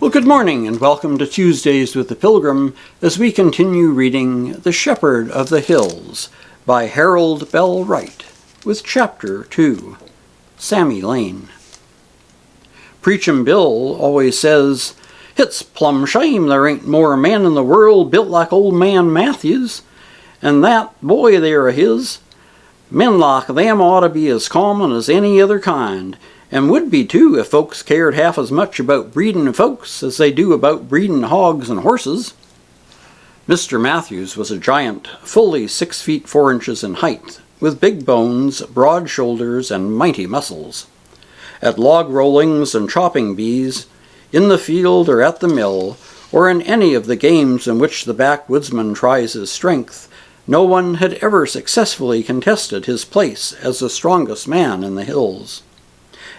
Well, good morning and welcome to Tuesdays with the Pilgrim as we continue reading The Shepherd of the Hills by Harold Bell Wright with Chapter 2, Sammy Lane. Preachin' Bill always says, "It's plumb shame there ain't more men in the world built like old man Matthews, and that boy there of his. Men like them ought to be as common as any other kind, and would be too if folks cared half as much about breeding folks as they do about breeding hogs and horses." Mr. Matthews was a giant, fully 6 feet 4 inches in height, with big bones, broad shoulders, and mighty muscles. At log rollings and chopping bees, in the field or at the mill, or in any of the games in which the backwoodsman tries his strength, no one had ever successfully contested his place as the strongest man in the hills.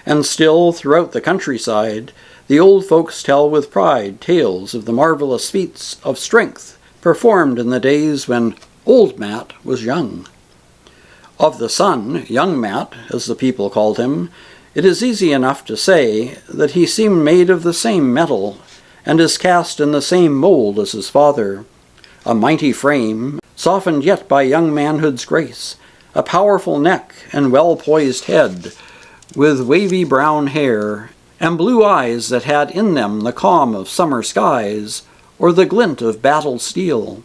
And still, throughout the countryside, the old folks tell with pride tales of the marvelous feats of strength performed in the days when Old Matt was young. Of the son, Young Matt, as the people called him, it is easy enough to say that he seemed made of the same metal, and is cast in the same mold as his father. A mighty frame, softened yet by young manhood's grace, a powerful neck and well-poised head, with wavy brown hair, and blue eyes that had in them the calm of summer skies, or the glint of battle steel.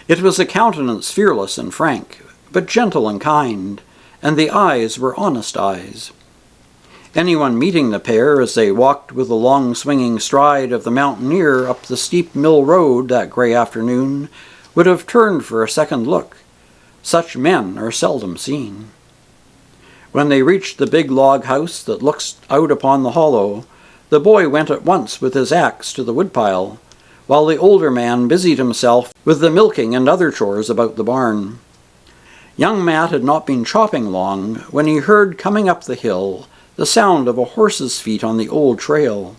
It was a countenance fearless and frank, but gentle and kind, and the eyes were honest eyes. Anyone meeting the pair as they walked with the long swinging stride of the mountaineer up the steep mill road that gray afternoon would have turned for a second look. Such men are seldom seen. When they reached the big log house that looks out upon the hollow, the boy went at once with his axe to the woodpile, while the older man busied himself with the milking and other chores about the barn. Young Matt had not been chopping long when he heard coming up the hill the sound of a horse's feet on the old trail.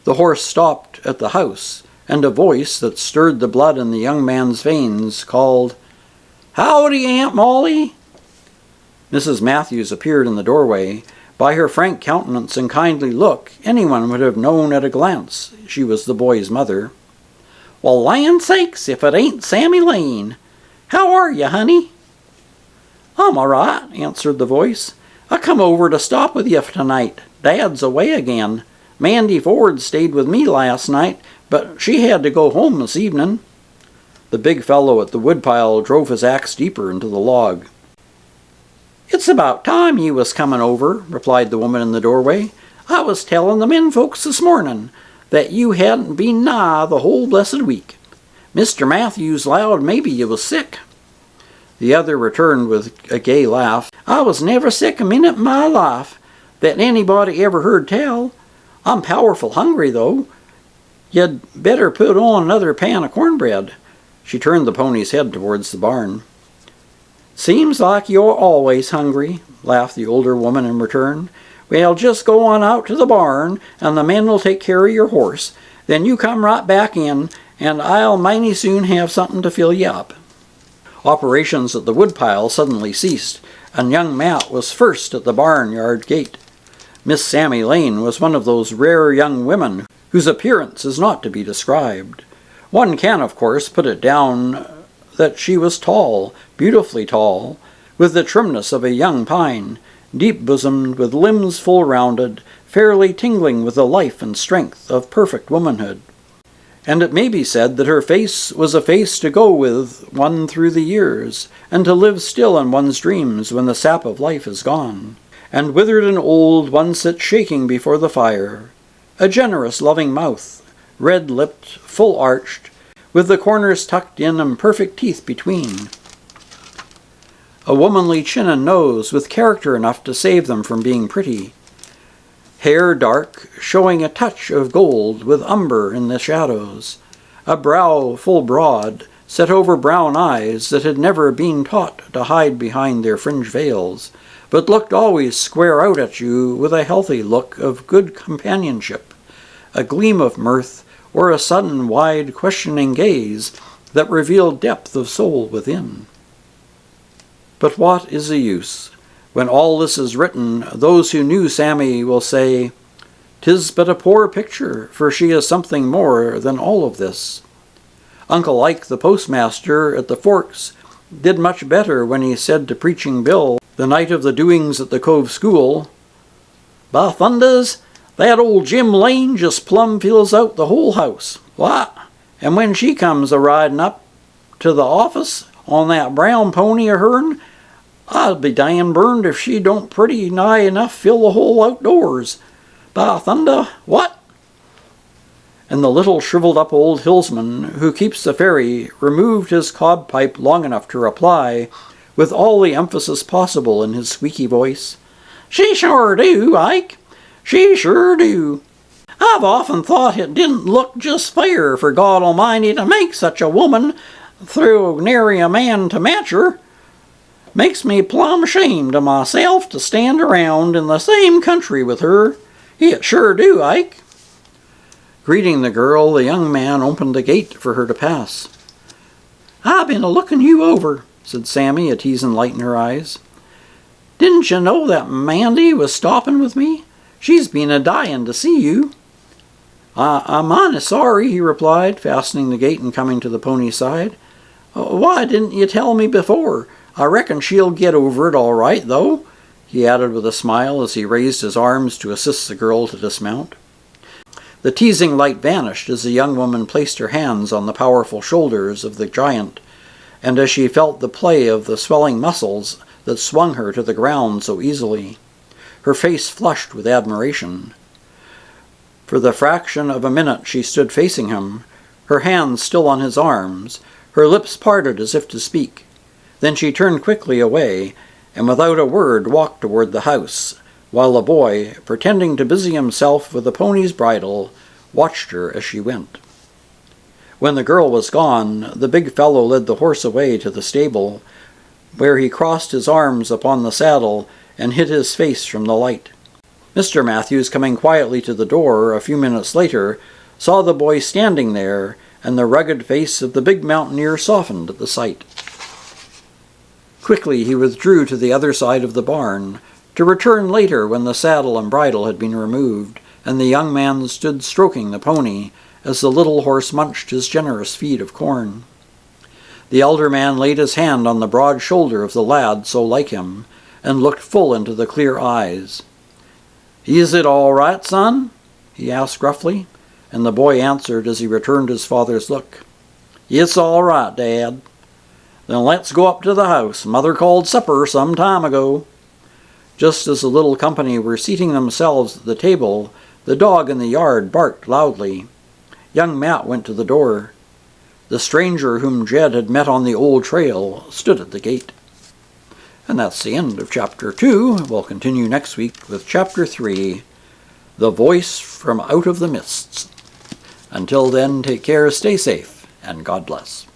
The horse stopped at the house, and a voice that stirred the blood in the young man's veins called, "Howdy, Aunt Molly!" Mrs. Matthews appeared in the doorway. By her frank countenance and kindly look, anyone would have known at a glance she was the boy's mother. "Well, land sakes, if it ain't Sammy Lane! How are you, honey?" "I'm all right," answered the voice. "I come over to stop with you tonight. Dad's away again. Mandy Ford stayed with me last night, but she had to go home this evening." The big fellow at the woodpile drove his axe deeper into the log. "It's about time you was comin' over," replied the woman in the doorway. "I was tellin' the men folks this mornin' that you hadn't been nigh the whole blessed week. Mr. Matthews 'lowed maybe you was sick." The other returned with a gay laugh. "I was never sick a minute in my life, that anybody ever heard tell. I'm powerful hungry, though. You'd better put on another pan of cornbread." She turned the pony's head towards the barn. "Seems like you're always hungry," laughed the older woman in return. "Well, just go on out to the barn, and the men will take care of your horse. Then you come right back in, and I'll mighty soon have something to fill you up." Operations at the woodpile suddenly ceased, and young Matt was first at the barnyard gate. Miss Sammy Lane was one of those rare young women whose appearance is not to be described. One can, of course, put it down that she was tall, beautifully tall, with the trimness of a young pine, deep-bosomed, with limbs full-rounded, fairly tingling with the life and strength of perfect womanhood. And it may be said that her face was a face to go with one through the years, and to live still in one's dreams when the sap of life is gone. And withered and old, one sits shaking before the fire. A generous, loving mouth, red-lipped, full-arched, with the corners tucked in and perfect teeth between. A womanly chin and nose, with character enough to save them from being pretty. Hair dark, showing a touch of gold with umber in the shadows. A brow full broad, set over brown eyes that had never been taught to hide behind their fringe veils, but looked always square out at you with a healthy look of good companionship, a gleam of mirth, or a sudden wide questioning gaze that revealed depth of soul within. But what is the use? When all this is written, those who knew Sammy will say, 'Tis but a poor picture, for she is something more than all of this. Uncle Ike, the postmaster at the Forks, did much better when he said to Preaching Bill, the night of the doings at the Cove School, "By thunders, that old Jim Lane just plumb fills out the whole house. What? And when she comes a-riding up to the office on that brown pony of hern, I'll be damn burned if she don't pretty nigh enough fill the whole outdoors. By thunder, what?" And the little shriveled-up old hillsman who keeps the ferry removed his cob pipe long enough to reply, with all the emphasis possible in his squeaky voice, "She sure do, Ike. She sure do. I've often thought it didn't look just fair for God Almighty to make such a woman through nary a man to match her. Makes me plumb ashamed of myself to stand around in the same country with her. It sure do, Ike." Greeting the girl, the young man opened the gate for her to pass. "I've been a-looking you over," said Sammy, a teasing light in her eyes. "Didn't you know that Mandy was stopping with me? She's been a-dying to see you." I'm mighty sorry," he replied, fastening the gate and coming to the pony's side. "Why didn't you tell me before? I reckon she'll get over it all right, though," he added with a smile as he raised his arms to assist the girl to dismount. The teasing light vanished as the young woman placed her hands on the powerful shoulders of the giant, and as she felt the play of the swelling muscles that swung her to the ground so easily. Her face flushed with admiration. For the fraction of a minute she stood facing him, her hands still on his arms, her lips parted as if to speak. Then she turned quickly away, and without a word walked toward the house, while the boy, pretending to busy himself with the pony's bridle, watched her as she went. When the girl was gone, the big fellow led the horse away to the stable, where he crossed his arms upon the saddle and hid his face from the light. Mr. Matthews, coming quietly to the door a few minutes later, saw the boy standing there, and the rugged face of the big mountaineer softened at the sight. Quickly he withdrew to the other side of the barn, to return later when the saddle and bridle had been removed, and the young man stood stroking the pony as the little horse munched his generous feed of corn. The elder man laid his hand on the broad shoulder of the lad so like him, and looked full into the clear eyes. "Is it all right, son?" he asked gruffly, and the boy answered as he returned his father's look, "It's all right, Dad." "Then let's go up to the house. Mother called supper some time ago." Just as the little company were seating themselves at the table, the dog in the yard barked loudly. Young Matt went to the door. The stranger whom Jed had met on the old trail stood at the gate. And that's the end of Chapter 2. We'll continue next week with Chapter 3, The Voice from Out of the Mists. Until then, take care, stay safe, and God bless.